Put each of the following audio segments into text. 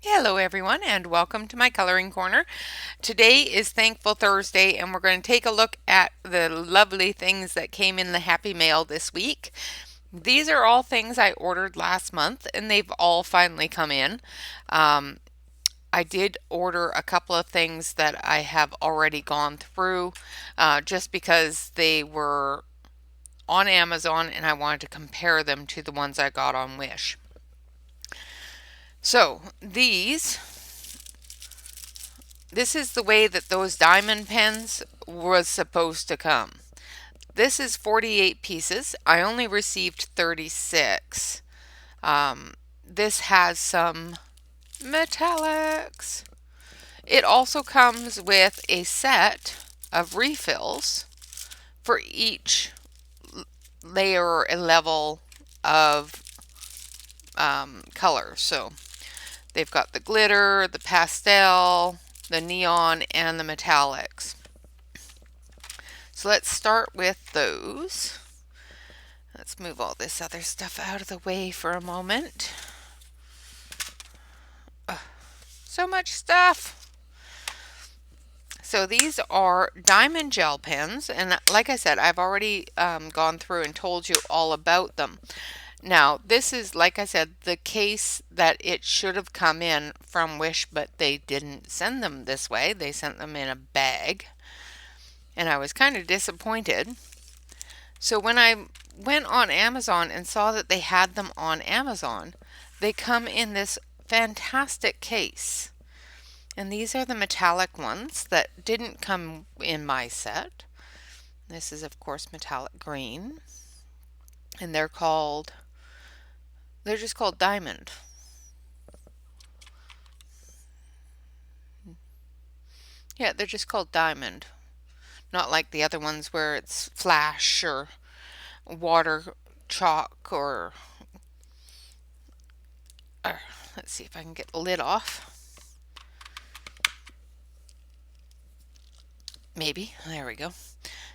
Hello everyone and welcome to my coloring corner. Today is Thankful Thursday and we're going to take a look at the lovely things that came in the Happy Mail this week. These are all things I ordered last month and they've all finally come in. Um, I did order a couple of things that I have already gone through just because they were on Amazon and I wanted to compare them to the ones I got on Wish. So this is the way that those diamond pens was supposed to come. This is 48 pieces. I only received 36. This has some metallics. It also comes with a set of refills for each layer or level of color. So they've got the glitter, the pastel, the neon, and the metallics. So let's start with those. Let's move all this other stuff out of the way for a moment. So much stuff. So these are diamond gel pens, and like I said, I've already gone through and told you all about them. Now, this is, like I said, the case that it should have come in from Wish, but they didn't send them this way. They sent them in a bag, and I was kind of disappointed. So when I went on Amazon and saw that they had them on Amazon, they come in this fantastic case. And these are the metallic ones that didn't come in my set. This is, of course, metallic green. And they're just called diamond. Yeah, they're just called diamond. Not like the other ones where it's flash or water chalk or let's see if I can get the lid off. Maybe. There we go.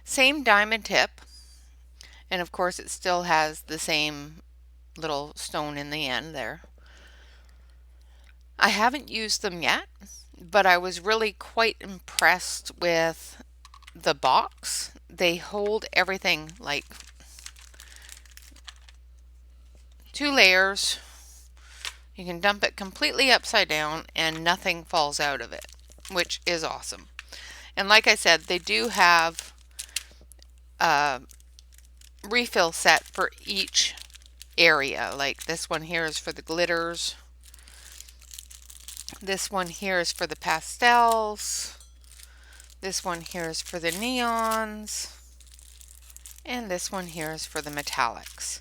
Same diamond tip. And of course it still has the same little stone in the end there. I haven't used them yet, but I was really quite impressed with the box. They hold everything like 2 layers. You can dump it completely upside down and nothing falls out of it, which is awesome. And like I said, they do have a refill set for each area. Like this one here is for the glitters. This one here is for the pastels. This one here is for the neons. And this one here is for the metallics.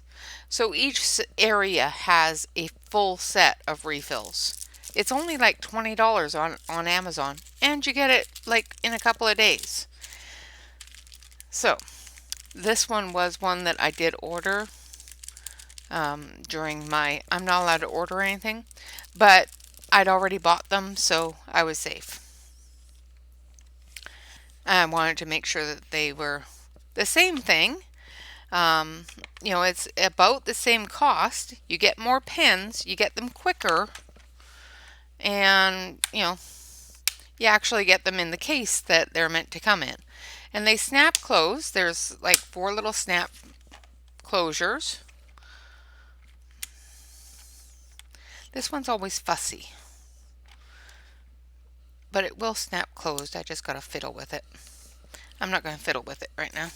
So each area has a full set of refills. It's only like $20 on Amazon, and you get it like in a couple of days. So this one was one that I did order during my, I'm not allowed to order anything, but I'd already bought them, so I was safe. I wanted to make sure that they were the same thing. It's about the same cost. You get more pens, you get them quicker, and, you actually get them in the case that they're meant to come in. And they snap close. There's like 4 little snap closures. This one's always fussy, but it will snap closed. I just gotta fiddle with it. I'm not gonna fiddle with it right now.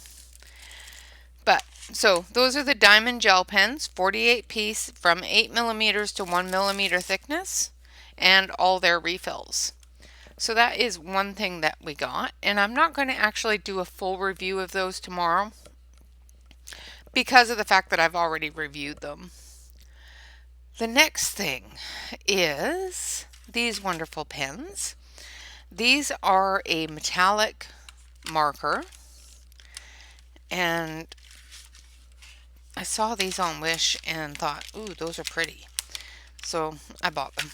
But so those are the diamond gel pens, 48 piece from 8mm to 1mm thickness, and all their refills. So that is one thing that we got, and I'm not going to actually do a full review of those tomorrow because of the fact that I've already reviewed them. The next thing is these wonderful pens. These are a metallic marker, and I saw these on Wish and thought, ooh, those are pretty. So I bought them.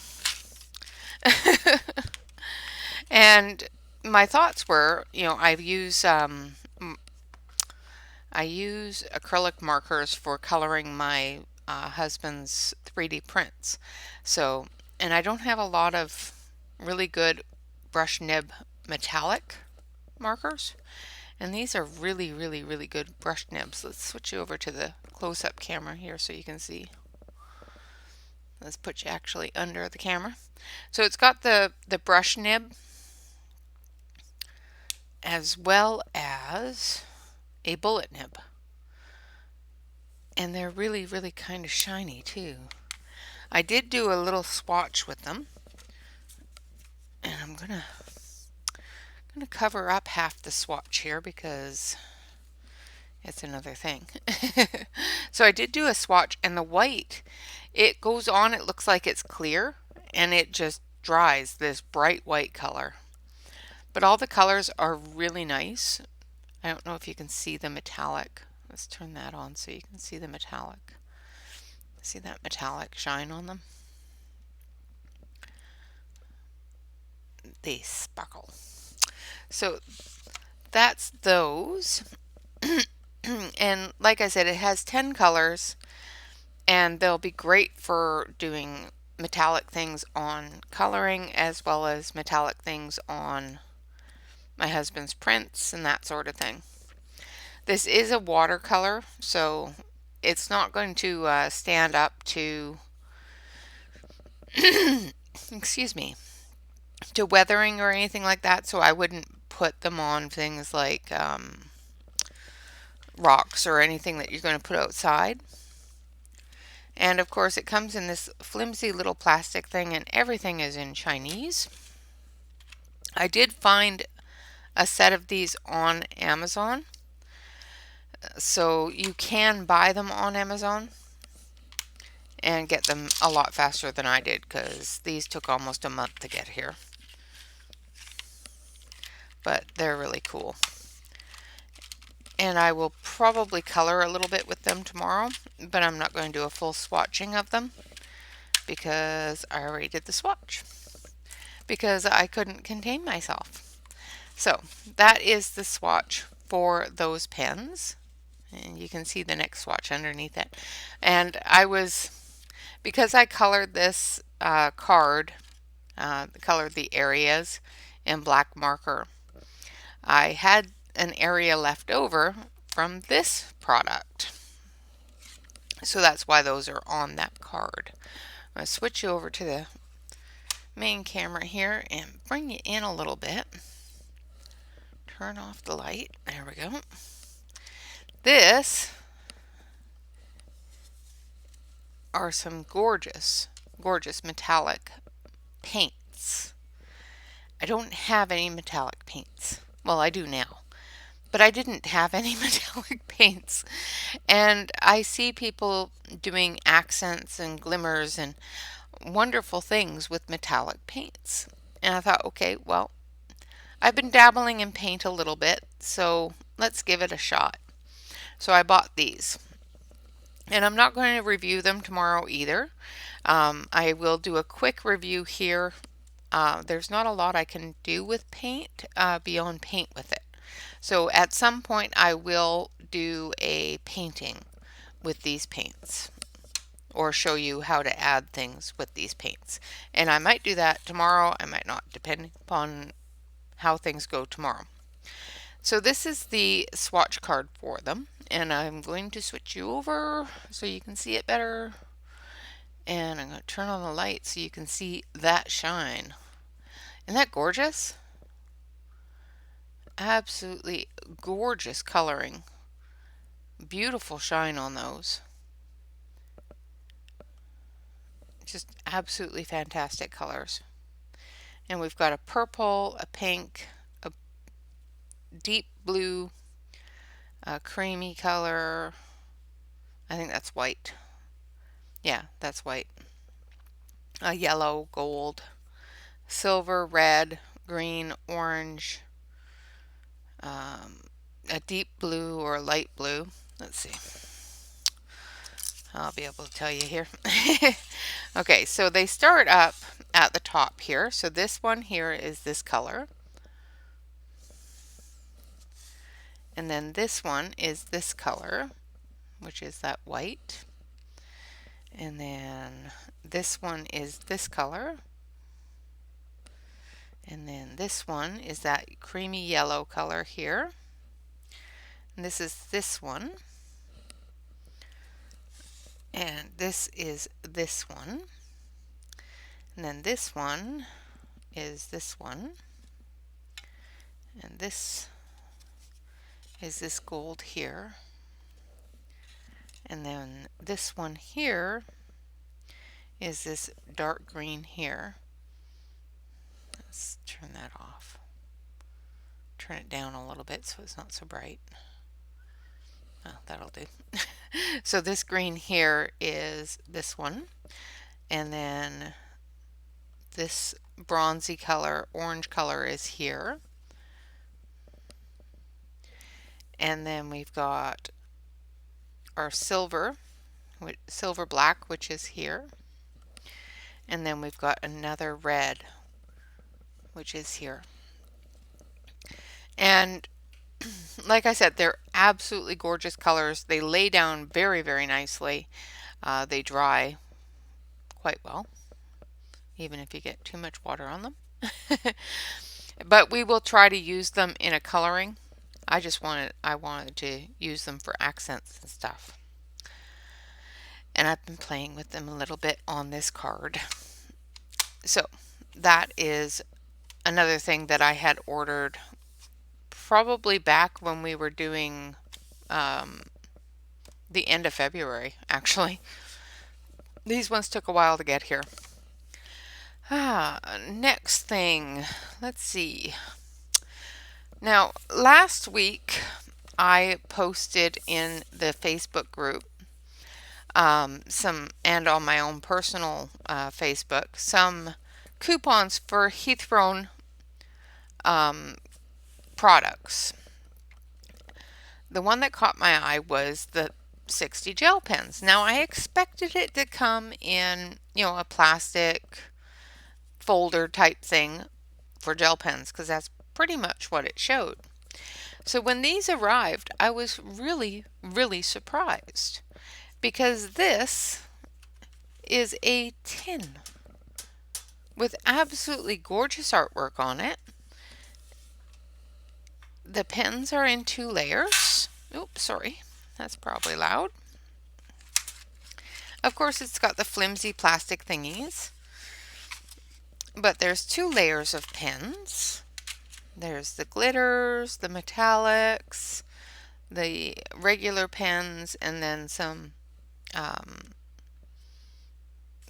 And my thoughts were, I use acrylic markers for coloring my husband's 3D prints. So And I don't have a lot of really good brush nib metallic markers. And these are really, really, really good brush nibs. Let's switch you over to the close-up camera here so you can see. Let's put you actually under the camera. So it's got the brush nib as well as a bullet nib. And they're really, really kind of shiny too. I did do a little swatch with them. And I'm gonna cover up half the swatch here because it's another thing. So I did do a swatch, and the white, it goes on, it looks like it's clear, and it just dries this bright white color. But all the colors are really nice. I don't know if you can see the metallic. Let's turn that on so you can see the metallic. See that metallic shine on them? They sparkle. So that's those. And like I said, it has 10 colors, and they'll be great for doing metallic things on coloring as well as metallic things on my husband's prints and that sort of thing. This is a watercolor, so it's not going to stand up to excuse me, to weathering or anything like that, so I wouldn't put them on things like rocks or anything that you're going to put outside. And of course it comes in this flimsy little plastic thing, and everything is in Chinese. I did find a set of these on Amazon, so you can buy them on Amazon and get them a lot faster than I did, because these took almost a month to get here. But they're really cool. And I will probably color a little bit with them tomorrow, but I'm not going to do a full swatching of them because I already did the swatch because I couldn't contain myself. So that is the swatch for those pens, and you can see the next swatch underneath it. And because I colored this card, colored the areas in black marker, I had an area left over from this product. So that's why those are on that card. I'm going to switch you over to the main camera here and bring you in a little bit. Turn off the light. There we go. This are some gorgeous, gorgeous metallic paints. I don't have any metallic paints. Well, I do now, but I didn't have any metallic paints. And I see people doing accents and glimmers and wonderful things with metallic paints. And I thought, okay, well, I've been dabbling in paint a little bit, so let's give it a shot. So I bought these. And I'm not going to review them tomorrow either. I will do a quick review here. There's not a lot I can do with paint beyond paint with it. So at some point I will do a painting with these paints, or show you how to add things with these paints. And I might do that tomorrow, I might not, depending upon how things go tomorrow. So this is the swatch card for them, and I'm going to switch you over so you can see it better. And I'm going to turn on the light so you can see that shine. Isn't that gorgeous? Absolutely gorgeous coloring. Beautiful shine on those. Just absolutely fantastic colors. And we've got a purple, a pink, a deep blue, a creamy color. I think that's white. Yeah, that's white. A yellow, gold, silver, red, green, orange, a deep blue or a light blue. Let's see. I'll be able to tell you here. Okay, so they start up at the top here. So this one here is this color. And then this one is this color, which is that white. And then this one is this color. And then this one is that creamy yellow color here. And this is this one. And this is this one. And then this one is this one. And this is this gold here. And then this one here is this dark green here. Let's turn that off. Turn it down a little bit so it's not so bright. Oh, that'll do. So this green here is this one. And then this bronzy color, orange color is here. And then we've got our silver black, which is here. And then we've got another red, which is here. And like I said, they're absolutely gorgeous colors. They lay down very, very nicely. They dry quite well, even if you get too much water on them. But we will try to use them in a coloring. I wanted to use them for accents and stuff. And I've been playing with them a little bit on this card. So that is another thing that I had ordered probably back when we were doing the end of February, actually. These ones took a while to get here. Next thing, let's see. Now, last week I posted in the Facebook group and on my own personal Facebook some coupons for Heathrow products. The one that caught my eye was the 60 gel pens. Now I expected it to come in, a plastic folder type thing for gel pens, because that's pretty much what it showed. So when these arrived, I was really, really surprised, because this is a tin with absolutely gorgeous artwork on it. The pens are in 2 layers. Oops, sorry, that's probably loud. Of course, it's got the flimsy plastic thingies, but there's 2 layers of pens. There's the glitters, the metallics, the regular pens, and then some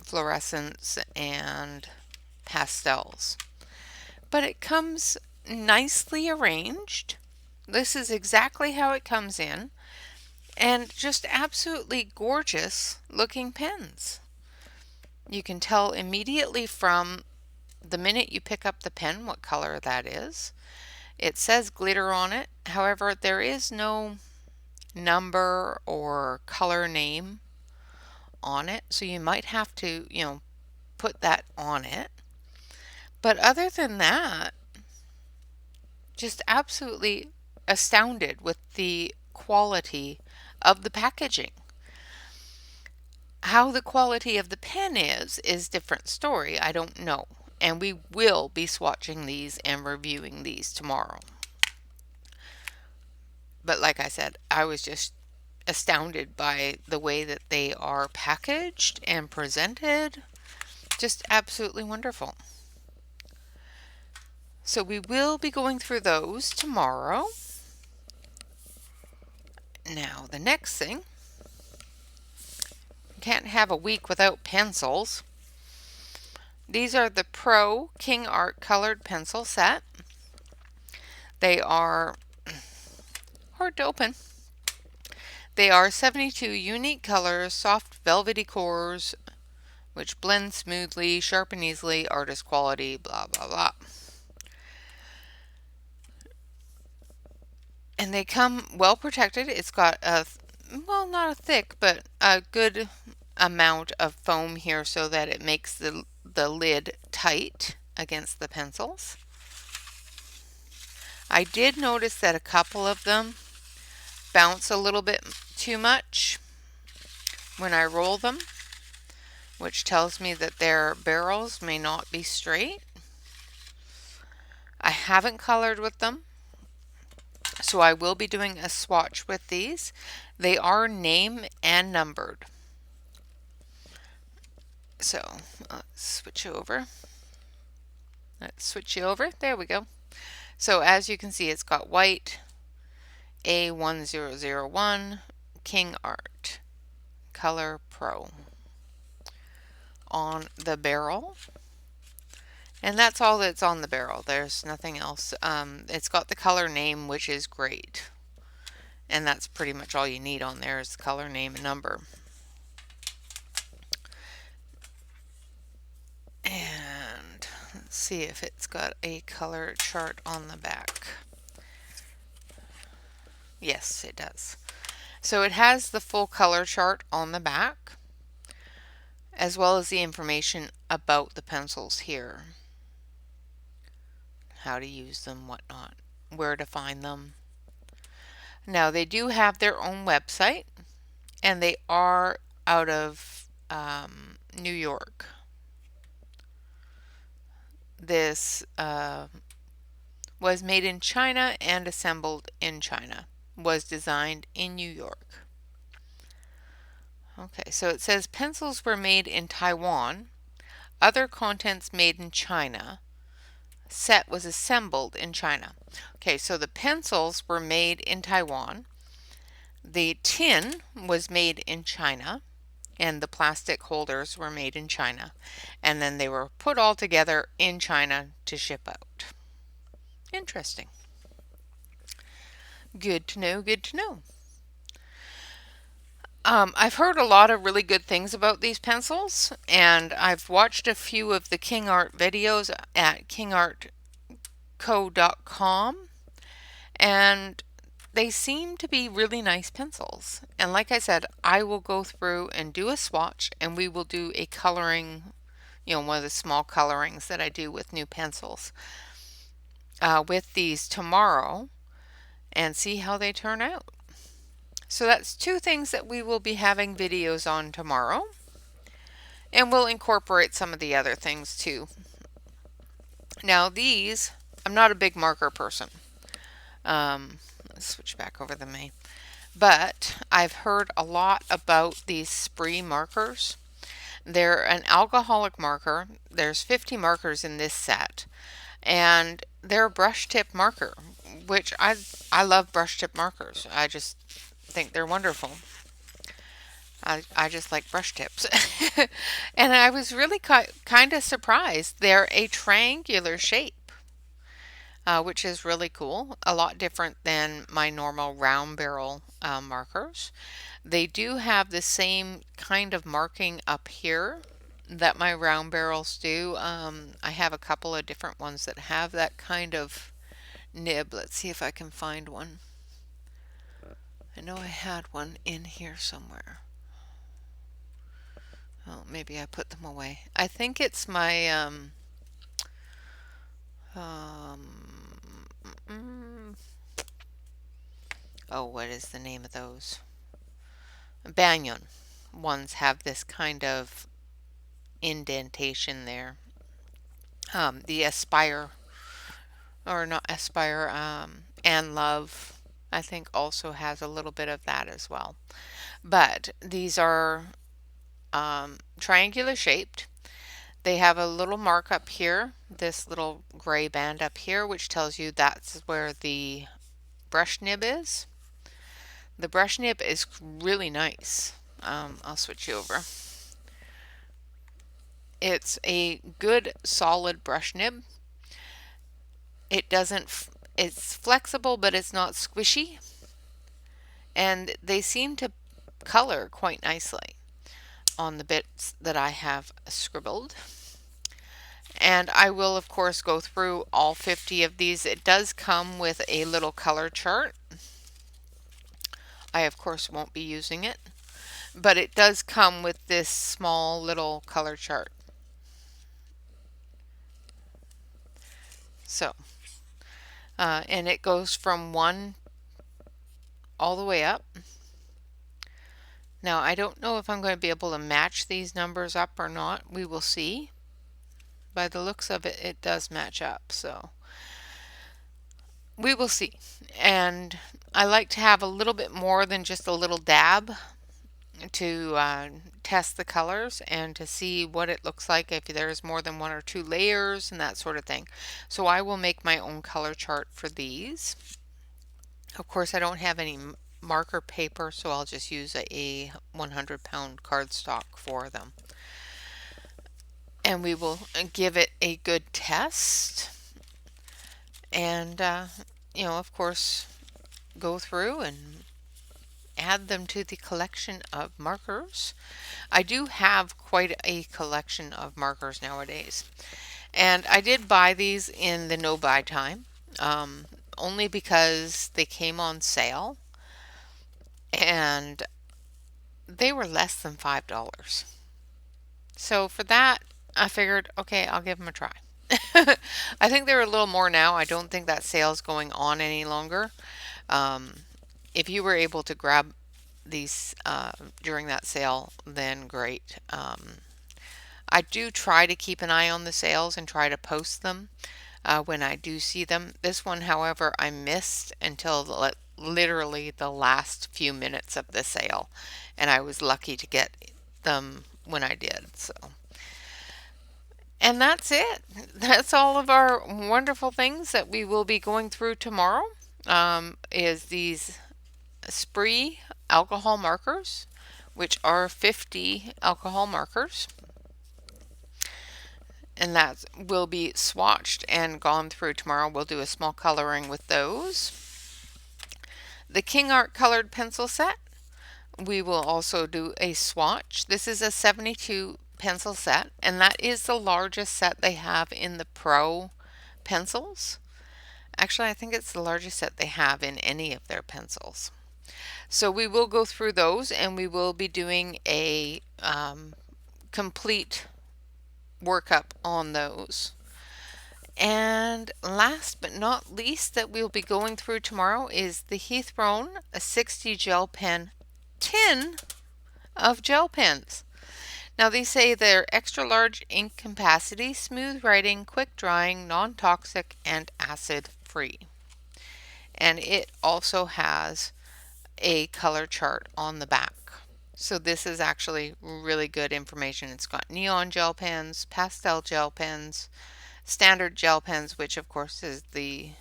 fluorescents and pastels. But it comes nicely arranged. This is exactly how it comes in, and just absolutely gorgeous looking pens. You can tell immediately from the minute you pick up the pen what color that is. It says glitter on it. However, there is no number or color name on it, so you might have to, put that on it. But other than that, just absolutely astounded with the quality of the packaging. How the quality of the pen is different story. I don't know. And we will be swatching these and reviewing these tomorrow. But like I said, I was just astounded by the way that they are packaged and presented. Just absolutely wonderful. So we will be going through those tomorrow. Now the next thing, can't have a week without pencils. These are the Pro King Art Colored Pencil Set. They are hard to open. They are 72 unique colors, soft velvety cores, which blend smoothly, sharpen easily, artist quality, blah, blah, blah. And they come well protected. It's got a, well, not a thick, but a good amount of foam here so that it makes the lid tight against the pencils. I did notice that a couple of them bounce a little bit too much when I roll them. which tells me that their barrels may not be straight. I haven't colored with them, so I will be doing a swatch with these. They are name and numbered. So let's switch over. Let's switch you over. There we go. So as you can see, it's got white, A1001, King Art, Color Pro on the barrel. And that's all that's on the barrel. There's nothing else. It's got the color name, which is great. And that's pretty much all you need on there is the color name and number. And let's see if it's got a color chart on the back. Yes, it does. So it has the full color chart on the back, as well as the information about the pencils here. How to use them, whatnot, where to find them. Now they do have their own website, and they are out of New York. This was made in China and assembled in China. Was designed in New York. Okay, so it says pencils were made in Taiwan. Other contents made in China. Set was assembled in China. Okay, so the pencils were made in Taiwan. The tin was made in China, and the plastic holders were made in China. And then they were put all together in China to ship out. Interesting. Good to know, good to know. I've heard a lot of really good things about these pencils, and I've watched a few of the King Art videos at kingartco.com, and they seem to be really nice pencils. And like I said, I will go through and do a swatch, and we will do a coloring, one of the small colorings that I do with new pencils with these tomorrow, and see how they turn out. So that's two things that we will be having videos on tomorrow. And we'll incorporate some of the other things too. Now these, I'm not a big marker person. Let's switch back over the May. But I've heard a lot about these spree markers. They're an alcoholic marker. There's 50 markers in this set. And they're a brush tip marker, which I love brush tip markers. I just think they're wonderful. I just like brush tips. And I was really kind of surprised. They're a triangular shape, which is really cool. A lot different than my normal round barrel markers. They do have the same kind of marking up here that my round barrels do. I have a couple of different ones that have that kind of nib. Let's see if I can find one. I know I had one in here somewhere. Oh, maybe I put them away. I think it's my oh, what is the name of those? Banyan ones have this kind of indentation there. The Aspire, or not Aspire, and Love, I think also has a little bit of that as well. But these are triangular shaped. They have a little mark up here, this little gray band up here, which tells you that's where the brush nib is. The brush nib is really nice. I'll switch you over. It's a good solid brush nib. It's flexible, but it's not squishy. And they seem to color quite nicely on the bits that I have scribbled. And I will, of course, go through all 50 of these. It does come with a little color chart. I, of course, won't be using it, but it does come with this small little color chart. So, and it goes from 1 all the way up. Now, I don't know if I'm going to be able to match these numbers up or not. We will see. By the looks of it, it does match up, so we will see. And I like to have a little bit more than just a little dab to test the colors and to see what it looks like if there's more than one or two layers and that sort of thing. So I will make my own color chart for these. Of course, I don't have any marker paper, so I'll just use a 100-pound cardstock for them. And we will give it a good test. And, of course, go through and add them to the collection of markers. I do have quite a collection of markers nowadays. And I did buy these in the no-buy time, only because they came on sale and they were less than $5. So for that, I figured, okay, I'll give them a try. I think they're a little more now. I don't think that sale's going on any longer. If you were able to grab these during that sale, then great. I do try to keep an eye on the sales and try to post them when I do see them. This one, however, I missed until literally the last few minutes of the sale, and I was lucky to get them when I did. So, and that's it. That's all of our wonderful things that we will be going through tomorrow. Is these spree alcohol markers, which are 50 alcohol markers, and that will be swatched and gone through tomorrow. We'll do a small coloring with those. The King Art colored pencil set, we will also do a swatch. This is a 72 pencil set, and that is the largest set they have in the Pro pencils. Actually, I think it's the largest set they have in any of their pencils. So we will go through those, and we will be doing a complete workup on those. And last but not least that we'll be going through tomorrow is the Heathrone, a 60 gel pen tin of gel pens. Now these say they're extra large ink capacity, smooth writing, quick drying, non-toxic, and acid free. And it also has a color chart on the back. So this is actually really good information. It's got neon gel pens, pastel gel pens, standard gel pens, which of course is the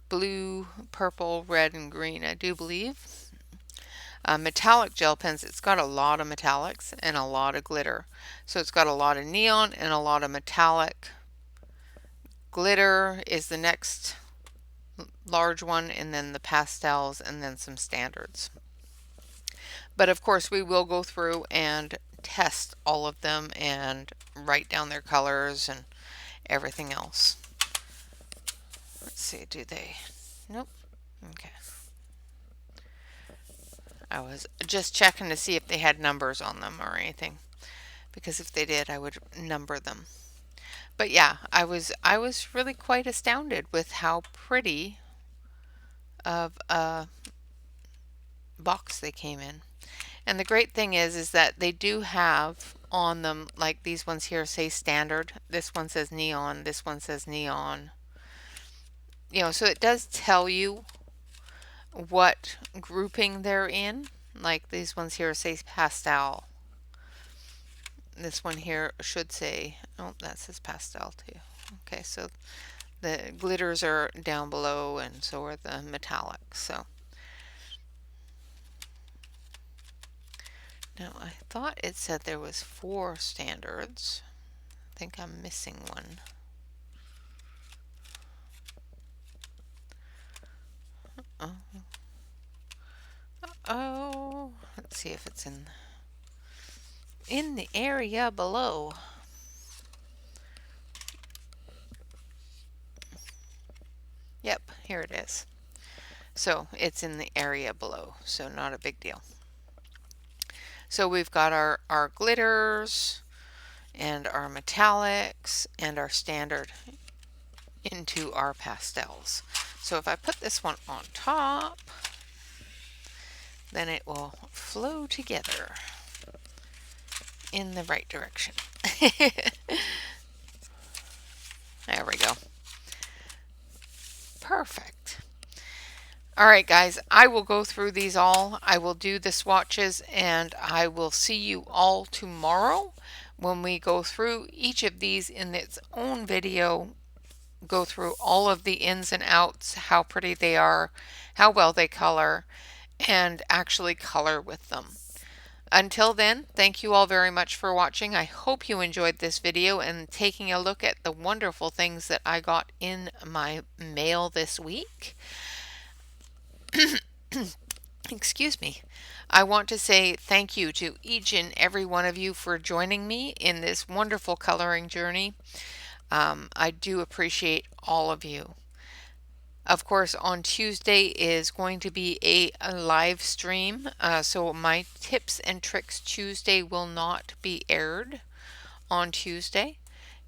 blue, purple, red, and green, I do believe. Metallic gel pens, it's got a lot of metallics and a lot of glitter. So it's got a lot of neon and a lot of metallic. Glitter is the next large one, and then the pastels, and then some standards. But of course we will go through and test all of them and write down their colors and everything else. Let's see, do they? Nope. Okay. I was just checking to see if they had numbers on them or anything, because if they did, I would number them. But yeah, I was really quite astounded with how pretty of a box they came in. And the great thing is that they do have on them, like these ones here say standard, this one says neon, this one says neon. So it does tell you what grouping they're in. Like these ones here say pastel. This one here should say, oh, that says pastel too. Okay, so the glitters are down below, and so are the metallics. So now I thought it said there was 4 standards. I think I'm missing one. Oh, let's see if it's in the area below. Yep, here it is. So it's in the area below, so not a big deal. So we've got our glitters and our metallics and our standard into our pastels. So if I put this one on top, then it will flow together in the right direction. There we go. Perfect. All right, guys, I will go through these all. I will do the swatches, and I will see you all tomorrow when we go through each of these in its own video, go through all of the ins and outs, how pretty they are, how well they color, and actually color with them. Until then, thank you all very much for watching. I hope you enjoyed this video and taking a look at the wonderful things that I got in my mail this week. Excuse me. I want to say thank you to each and every one of you for joining me in this wonderful coloring journey. I do appreciate all of you. Of course, on Tuesday is going to be a live stream, so my tips and tricks Tuesday will not be aired on Tuesday.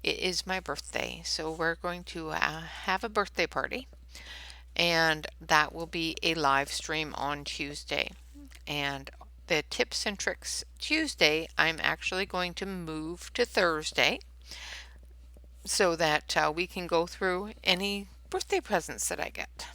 It is my birthday, so we're going to have a birthday party, and that will be a live stream on Tuesday. And the tips and tricks Tuesday, I'm actually going to move to Thursday so that we can go through any birthday presents that I get.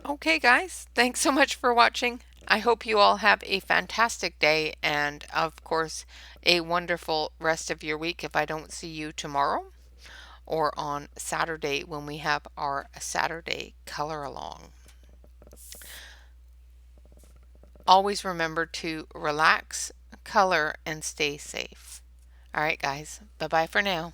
Okay, guys, thanks so much for watching. I hope you all have a fantastic day and, of course, a wonderful rest of your week if I don't see you tomorrow or on Saturday when we have our Saturday color along. Always remember to relax, color, and stay safe. All right, guys, bye-bye for now.